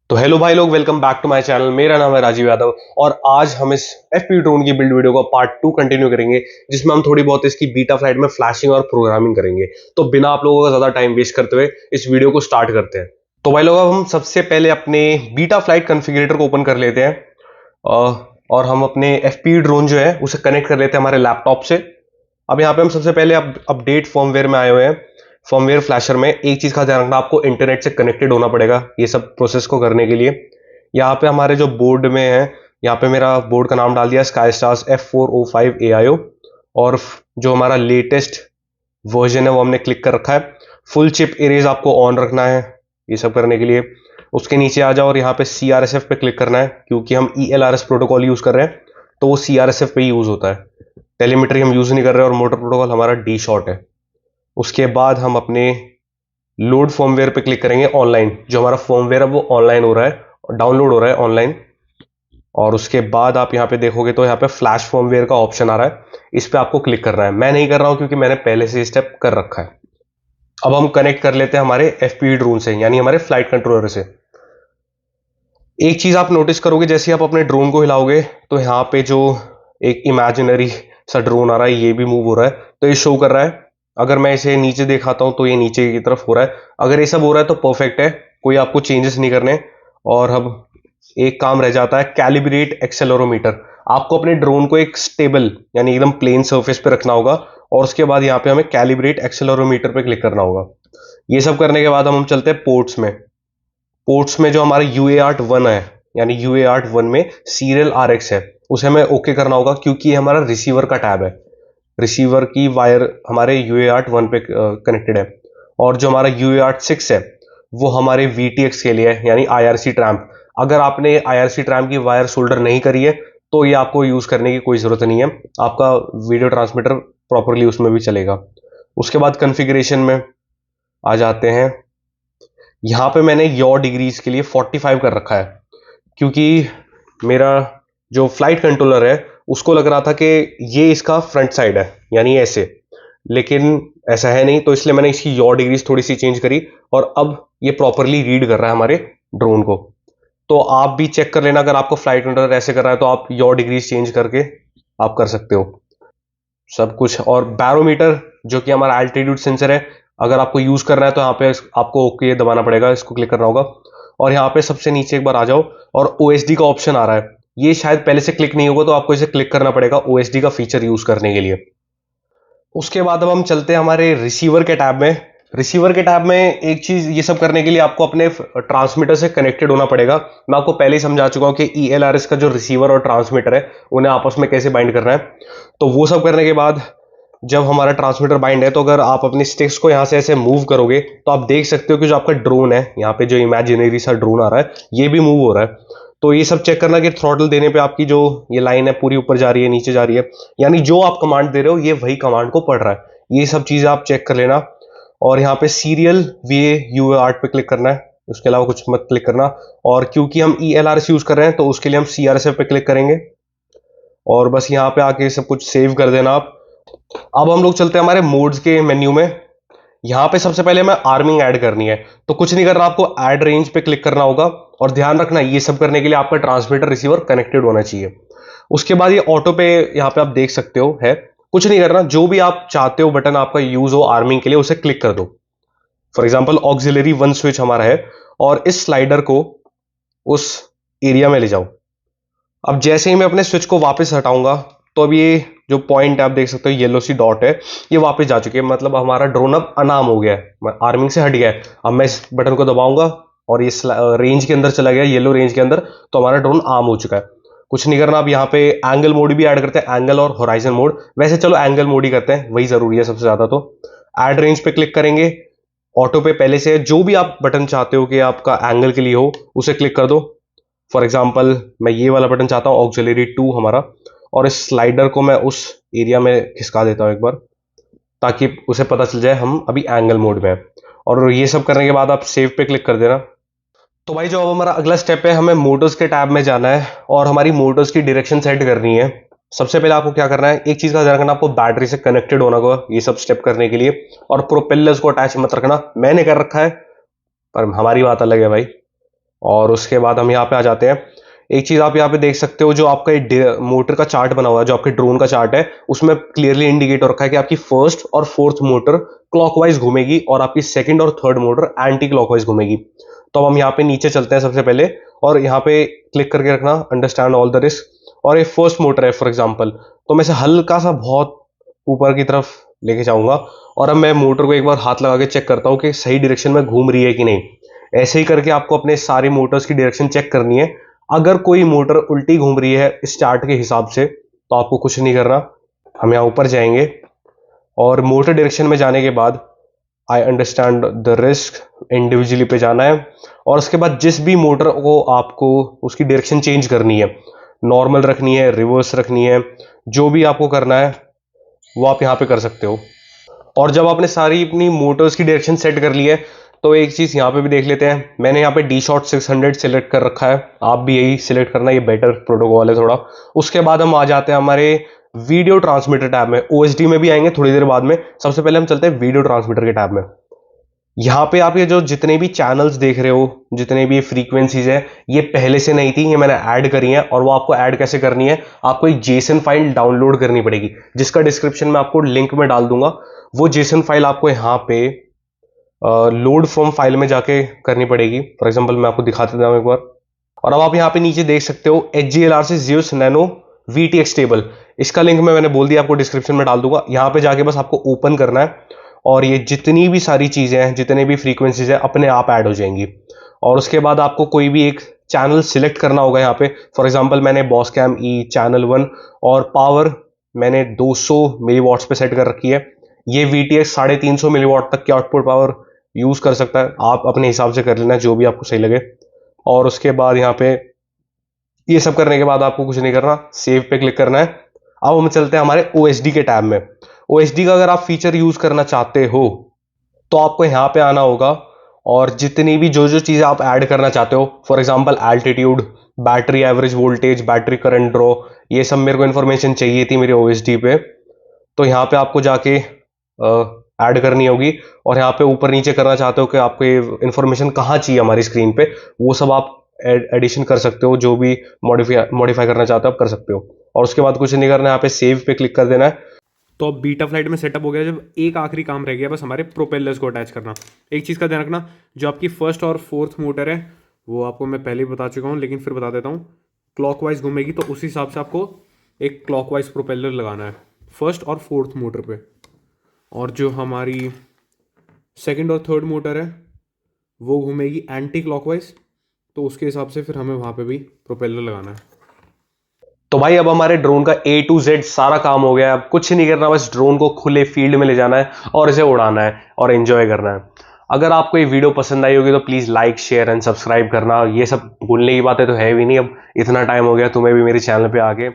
तो हेलो भाई लोग, welcome back to my channel. मेरा नाम है राजीव यादव और आज हम इस एफपी ड्रोन की बिल्ड वीडियो को पार्ट 2 कंटिन्यू करेंगे, जिसमें हम थोड़ी बहुत इसकी बीटा फ्लाइट में फ्लैशिंग और प्रोग्रामिंग करेंगे। तो बिना आप लोगों का ज्यादा टाइम वेस्ट करते हुए इस वीडियो को स्टार्ट करते हैं। तो भाई लोग, अब हम सबसे पहले अपने बीटा फ्लाइट कॉन्फ़िगरेटर को ओपन कर लेते हैं और हम अपने एफपी ड्रोन जो है उसे कनेक्ट कर लेते हैं हमारे लैपटॉप से। अब यहाँ पे हम सबसे पहले अपडेट फर्मवेयर में आए हुए हैं। फर्मवेयर फ्लैशर में एक चीज का ध्यान रखना, आपको इंटरनेट से कनेक्टेड होना पड़ेगा ये सब प्रोसेस को करने के लिए। यहाँ पे हमारे जो बोर्ड में है, यहाँ पे मेरा बोर्ड का नाम डाल दिया स्काई स्टार्स F405 AIO, और जो हमारा लेटेस्ट वर्जन है वो हमने क्लिक कर रखा है। फुल चिप इरेज आपको ऑन रखना है ये सब करने के लिए। उसके नीचे आ जाओ और यहाँ पे CRSF पे क्लिक करना है, क्योंकि हम ELRS प्रोटोकॉल यूज कर रहे हैं तो वो CRSF पे यूज होता है। टेलीमेट्री हम यूज नहीं कर रहे और मोटर प्रोटोकॉल हमारा डी शॉर्ट है। उसके बाद हम अपने लोड फर्मवेयर पे क्लिक करेंगे। ऑनलाइन जो हमारा फर्मवेयर है वो ऑनलाइन हो रहा है, डाउनलोड हो रहा है ऑनलाइन। और उसके बाद आप यहाँ पे देखोगे तो यहाँ पे फ्लैश फर्मवेयर का ऑप्शन आ रहा है, इस पे आपको क्लिक करना है। मैं नहीं कर रहा हूँ क्योंकि मैंने पहले से स्टेप कर रखा है। अब हम कनेक्ट कर लेते हैं हमारे एफपी ड्रोन से, यानी हमारे फ्लाइट कंट्रोलर से। एक चीज आप नोटिस करोगे, जैसे आप अपने ड्रोन को हिलाओगे तो यहाँ पे जो एक इमेजिनरी सा ड्रोन आ रहा है ये भी मूव हो रहा है, तो ये शो कर रहा है। अगर मैं इसे नीचे दिखाता हूं तो ये नीचे की तरफ हो रहा है। अगर ये सब हो रहा है तो परफेक्ट है, कोई आपको चेंजेस नहीं करने। और अब एक काम रह जाता है, कैलिब्रेट एक्सेलेरोमीटर। आपको अपने ड्रोन को एक स्टेबल यानी एकदम प्लेन सरफेस पे रखना होगा, और उसके बाद यहाँ पे हमें कैलिब्रेट एक्सेलेरोमीटर पे क्लिक करना होगा। ये सब करने के बाद हम चलते हैं पोर्ट्स में। पोर्ट्स में जो हमारा UART1 है, यानी UART1 में सीरियल RX है, उसे हमें ओके करना होगा, क्योंकि ये हमारा रिसीवर का टैब है। रिसीवर की वायर हमारे UART1 पे कनेक्टेड है। और जो हमारा UART6 है वो हमारे VTX के लिए है, यानी IRC ट्रैम्प। अगर आपने IRC ट्रैम्प की वायर सोल्डर नहीं करी है तो ये आपको यूज करने की कोई जरूरत नहीं है, आपका वीडियो ट्रांसमीटर प्रॉपरली उसमें भी चलेगा। उसके बाद कॉन्फ़िगरेशन में आ जाते हैं। यहाँ पे मैंने योर डिग्रीज के लिए 45 कर रखा है, क्योंकि मेरा जो फ्लाइट कंट्रोलर है उसको लग रहा था कि ये इसका फ्रंट साइड है, यानी ऐसे, लेकिन ऐसा है नहीं। तो इसलिए मैंने इसकी योर डिग्रीज थोड़ी सी चेंज करी और अब ये प्रॉपरली रीड कर रहा है हमारे ड्रोन को। तो आप भी चेक कर लेना, अगर आपको फ्लाइट कंट्रोलर ऐसे कर रहा है तो आप योर डिग्रीज चेंज करके आप कर सकते हो सब कुछ। और बैरोमीटर जो कि हमारा एल्टीट्यूड सेंसर है, अगर आपको यूज करना है तो यहाँ पे आपको ओके दबाना पड़ेगा, इसको क्लिक करना होगा। और यहाँ पे सबसे नीचे एक बार आ जाओ और OSD का ऑप्शन आ रहा है, ये शायद पहले से क्लिक नहीं होगा तो आपको इसे क्लिक करना पड़ेगा OSD का फीचर यूज करने के लिए। उसके बाद अब हम चलते हैं हमारे रिसीवर के टैब में। रिसीवर के टैब में एक चीज, ये सब करने के लिए आपको अपने ट्रांसमीटर से कनेक्टेड होना पड़ेगा। मैं आपको पहले ही समझा चुका हूं कि ELRS का जो रिसीवर और ट्रांसमीटर है उन्हें आपस में कैसे बाइंड करना है। तो वो सब करने के बाद जब हमारा ट्रांसमीटर बाइंड है, तो अगर आप अपने स्टिक्स को यहाँ से ऐसे मूव करोगे तो आप देख सकते हो कि जो आपका ड्रोन है, यहाँ पे जो इमेजिनरी सा ड्रोन आ रहा है ये भी मूव हो रहा है। तो ये सब चेक करना कि थ्रॉटल देने पे आपकी जो ये लाइन है पूरी ऊपर जा रही है नीचे जा रही है, यानी जो आप कमांड दे रहे हो ये वही कमांड को पढ़ रहा है। ये सब चीजें आप चेक कर लेना। और यहाँ पे सीरियल VAUART पे क्लिक करना है, उसके अलावा कुछ मत क्लिक करना। और क्योंकि हम ELRS यूज कर रहे हैं तो उसके लिए हम CRSF पे क्लिक करेंगे, और बस यहाँ पे आके सब कुछ सेव कर देना आप। अब हम लोग चलते हैं हमारे मोड्स के मेन्यू में। यहाँ पे सबसे पहले हमें आर्मिंग ऐड करनी है, तो कुछ नहीं करना, आपको ऐड रेंज पे क्लिक करना होगा। और ध्यान रखना, ये सब करने के लिए आपका ट्रांसमीटर रिसीवर कनेक्टेड होना चाहिए। उसके बाद ये ऑटो पे यहाँ पे आप देख सकते हो है, कुछ नहीं करना, जो भी आप चाहते हो बटन आपका यूज हो आर्मिंग के लिए उसे क्लिक कर दो। फॉर एग्जाम्पल ऑक्सिलरी 1 स्विच हमारा है, और इस स्लाइडर को उस एरिया में ले जाओ। अब जैसे ही मैं अपने स्विच को वापस हटाऊंगा तो अब ये जो पॉइंट आप देख सकते हो येलो सी डॉट है, ये वापस जा चुकी है, मतलब हमारा ड्रोन अब अनाम हो गया है, आर्मिंग से हट गया है। अब मैं इस बटन को दबाऊंगा और ये रेंज के अंदर चला गया, येलो रेंज के अंदर, तो हमारा ड्रोन आर्म हो चुका है। कुछ नहीं करना, अब यहाँ पे एंगल मोड भी ऐड करते हैं, एंगल और होराइजन मोड। वैसे चलो एंगल मोड ही करते हैं, वही जरूरी है सबसे ज्यादा। तो ऐड रेंज पे क्लिक करेंगे, ऑटो पे पहले से जो भी आप बटन चाहते हो कि आपका एंगल के लिए हो उसे क्लिक कर दो। फॉर एग्जाम्पल मैं ये वाला बटन चाहता हूँ, ऑक्सिलरी 2 हमारा, और इस स्लाइडर को मैं उस एरिया में खिसका देता हूँ एक बार, ताकि उसे पता चल जाए हम अभी एंगल मोड में है। और ये सब करने के बाद आप सेव पे क्लिक कर देना। तो भाई जो अब हमारा अगला स्टेप है, हमें मोटर्स के टैब में जाना है और हमारी मोटर्स की डायरेक्शन सेट करनी है। सबसे पहले आपको क्या करना है, एक चीज का ध्यान रखना, आपको बैटरी से कनेक्टेड होना होगा ये सब स्टेप करने के लिए। और प्रोपेलर्स को अटैच मत रखना, मैंने कर रखा है पर हमारी बात अलग है भाई। और उसके बाद हम यहाँ पे आ जाते हैं। एक चीज़ आप यहाँ पे देख सकते हो, जो आपका मोटर का चार्ट बना हुआ है, जो आपके ड्रोन का चार्ट है, उसमें क्लियरली इंडिकेट हो रखा है कि आपकी फर्स्ट और फोर्थ मोटर क्लॉकवाइज घूमेगी और आपकी सेकंड और थर्ड मोटर एंटी क्लॉकवाइज घूमेगी। तो अब हम यहाँ पे नीचे चलते हैं सबसे पहले, और यहाँ पे क्लिक करके रखना अंडरस्टैंड ऑल द रिस्क। और ये फर्स्ट मोटर है फॉर एग्जाम्पल, तो मैं इसे हल्का सा बहुत ऊपर की तरफ लेके जाऊंगा, और अब मैं मोटर को एक बार हाथ लगा के चेक करता हूँ कि सही डायरेक्शन में घूम रही है कि नहीं। ऐसे ही करके आपको अपने सारे मोटर्स की डायरेक्शन चेक करनी है। अगर कोई मोटर उल्टी घूम रही है इस चार्ट के हिसाब से, तो आपको कुछ नहीं करना, हम यहाँ ऊपर जाएंगे और मोटर डायरेक्शन में जाने के बाद I understand the risk individually पे जाना है। और उसके बाद जिस भी मोटर को आपको उसकी डायरेक्शन चेंज करनी है, नॉर्मल रखनी है, रिवर्स रखनी है, जो भी आपको करना है वो आप यहाँ पे कर सकते हो। और जब आपने सारी अपनी मोटर्स की डायरेक्शन सेट कर ली है, तो एक चीज़ यहाँ पे भी देख लेते हैं। मैंने यहाँ पे डी शॉट 600 सेलेक्ट कर रखा है, आप भी यही सिलेक्ट करना, ये बेटर प्रोटोकॉल है थोड़ा। उसके बाद हम आ जाते हैं हमारे वीडियो ट्रांसमीटर टैब में। ओएसडी में भी आएंगे थोड़ी देर बाद में। सबसे पहले हम चलते हैं वीडियो ट्रांसमीटर के टैब में। यहाँ पे आप ये जो जितने भी चैनल्स देख रहे हो, जितने भी फ्रीक्वेंसीज है, ये पहले से नहीं थी, ये मैंने ऐड करी है। और वो आपको ऐड कैसे करनी है, आपको एक जेसन फाइल डाउनलोड करनी पड़ेगी, जिसका डिस्क्रिप्शन में आपको लिंक में डाल दूंगा। वो जेसन फाइल आपको यहाँ पे लोड फ्रॉम फाइल में जाके करनी पड़ेगी। फॉर एग्जांपल मैं आपको दिखा देता हूँ एक बार। और अब आप यहाँ पे नीचे देख सकते हो HGLR से Zeus Nano VTX टेबल, इसका लिंक मैंने बोल दिया आपको डिस्क्रिप्शन में डाल दूंगा। यहाँ पे जाके बस आपको ओपन करना है, और ये जितनी भी सारी चीजें हैं, जितने भी फ्रीक्वेंसीज है, अपने आप ऐड हो जाएंगी। और उसके बाद आपको कोई भी एक चैनल सिलेक्ट करना होगा यहाँ पे। फॉर एग्जाम्पल मैंने बॉसकैम ई चैनल 1, और पावर मैंने 200 मिलीवॉट्स पे सेट कर रखी है। ये VTX 350 मिलीवॉट तक की आउटपुट पावर यूज कर सकता है, आप अपने हिसाब से कर लेना जो भी आपको सही लगे। और उसके बाद यहाँ पे ये सब करने के बाद आपको कुछ नहीं करना, सेव पे क्लिक करना है। अब हम चलते हैं हमारे OSD के टैब में। OSD का अगर आप फीचर यूज करना चाहते हो, तो आपको यहाँ पे आना होगा, और जितनी भी जो जो चीज़ें आप ऐड करना चाहते हो, for example altitude, battery average voltage, battery current draw, ये सब मेरे को इन्फॉर्मेशन चाहिए थी मेरे OSD पे। तो यहाँ पे आपको जाके ऐड करनी होगी, और यहाँ पे ऊपर नीचे करना चाहते हो कि आपको ये इन्फॉर्मेशन कहाँ चाहिए हमारी स्क्रीन पे, वो सब आप एडिशन कर सकते हो। जो भी मॉडिफाई करना चाहते हो आप कर सकते हो। और उसके बाद कुछ नहीं करना है, यहाँ पे सेव पे क्लिक कर देना है। तो अब बीटा फ्लाइट में सेटअप हो गया। जब एक आखिरी काम रह गया बस हमारे प्रोपेलर्स को अटैच करना। एक चीज़ का ध्यान रखना, जो आपकी फर्स्ट और फोर्थ मोटर है वो आपको मैं पहले ही बता चुका हूँ, लेकिन फिर बता देता हूँ। क्लॉकवाइज घूमेगी तो उस हिसाब से आपको एक क्लॉकवाइज प्रोपेलर लगाना है फर्स्ट और फोर्थ मोटर पे। और जो हमारी सेकंड और थर्ड मोटर है वो घूमेगी एंटी क्लॉकवाइज, तो उसके हिसाब से फिर हमें वहाँ पे भी प्रोपेलर लगाना है। तो भाई अब हमारे ड्रोन का A to Z सारा काम हो गया है। अब कुछ नहीं करना, बस ड्रोन को खुले फील्ड में ले जाना है और इसे उड़ाना है और एंजॉय करना है। अगर आपको ये वीडियो पसंद आई होगी तो please like, share and subscribe करना। ये सब भूलने की बातें तो है भी नहीं, अब इतना टाइम हो गया तुम्हें भी मेरे चैनल पे आके।